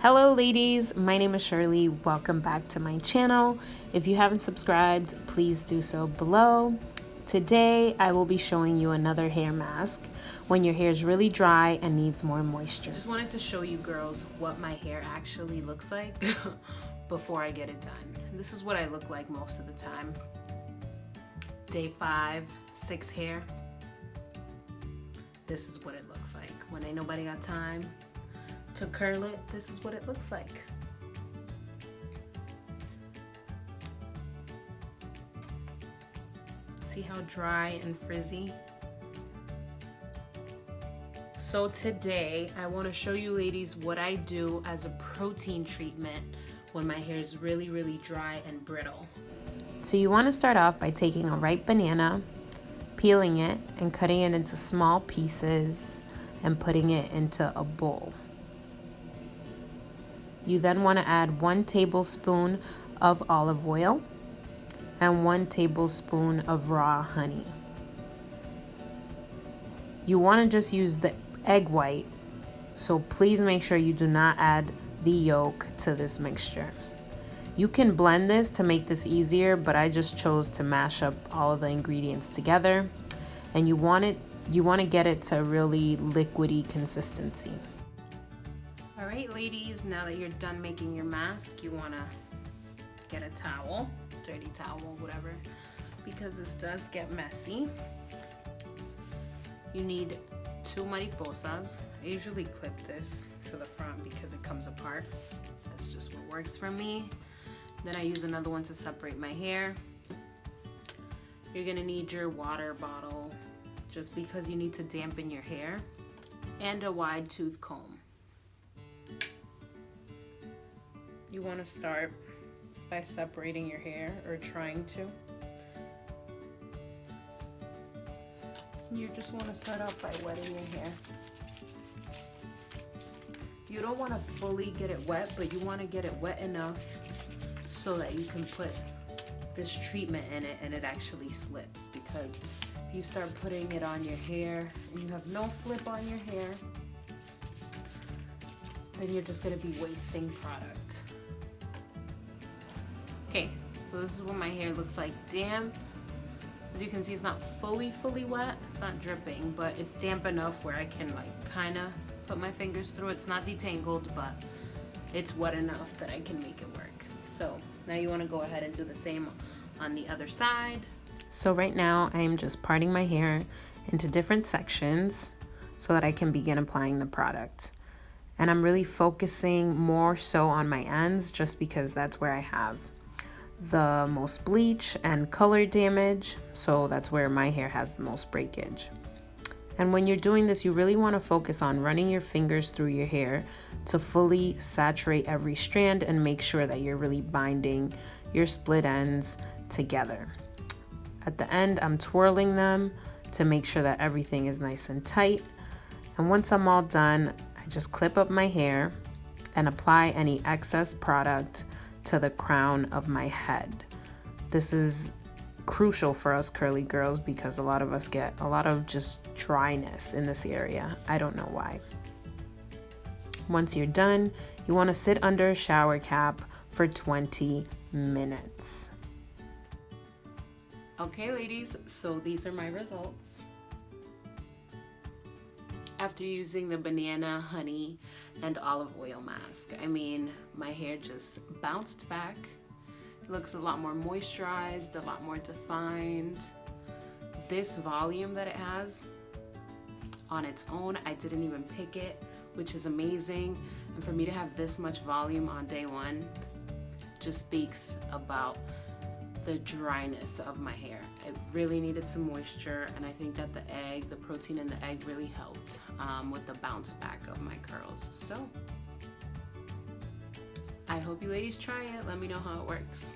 Hello ladies, my name is Shirley. Welcome back to my channel. If you haven't subscribed, please do so below. Today I will be showing you another hair mask when your hair is really dry and needs more moisture. Just wanted to show you girls what my hair actually looks like before I get it done. This is what I look like most of the time. Day 5, 6 hair. This is what it looks like. When ain't nobody got time to curl it, this is what it looks like. See how dry and frizzy? So today I want to show you ladies what I do as a protein treatment when my hair is really dry and brittle. So you want to start off by taking a ripe banana, peeling it and cutting it into small pieces and putting it into a bowl. You then want to add 1 tablespoon of olive oil and 1 tablespoon of raw honey. You want to just use the egg white, so please make sure you do not add the yolk to this mixture. You can blend this to make this easier, but I just chose to mash up all of the ingredients together, and you want to get it to a really liquidy consistency. All right, ladies, now that you're done making your mask, you want to get a towel, dirty towel, whatever, because this does get messy. You need 2 mariposas. I usually clip this to the front because it comes apart. That's just what works for me. Then I use another one to separate my hair. You're gonna need your water bottle just because you need to dampen your hair, and a wide tooth comb. You want to start by separating your hair, or trying to. You just want to start off by wetting your hair. You don't want to fully get it wet, but you want to get it wet enough so that you can put this treatment in it and it actually slips, because if you start putting it on your hair and you have no slip on your hair, then you're just going to be wasting product. Okay, so this is what my hair looks like damp. As you can see, it's not fully wet, it's not dripping, but it's damp enough where I can kind of put my fingers through it. It's not detangled, but it's wet enough that I can make it work. So now you want to go ahead and do the same on the other side. So right now I'm just parting my hair into different sections so that I can begin applying the product. And I'm really focusing more so on my ends, just because that's where I have the most bleach and color damage, so that's where my hair has the most breakage. And when you're doing this, you really want to focus on running your fingers through your hair to fully saturate every strand and make sure that you're really binding your split ends together. At the end, I'm twirling them to make sure that everything is nice and tight. And once I'm all done, I just clip up my hair and apply any excess product to the crown of my head. This is crucial for us curly girls because a lot of us get a lot of just dryness in this area. I don't know why. Once you're done, you want to sit under a shower cap for 20 minutes. Okay, ladies, so these are my results. After using the banana, honey, and olive oil mask, I mean, my hair just bounced back. It looks a lot more moisturized, a lot more defined. This volume that it has on its own, I didn't even pick it, which is amazing. And for me to have this much volume on day 1 just speaks about the dryness of my hair. It really needed some moisture, and I think that the protein in the egg really helped with the bounce back of my curls. So I hope you ladies try it. Let me know how it works.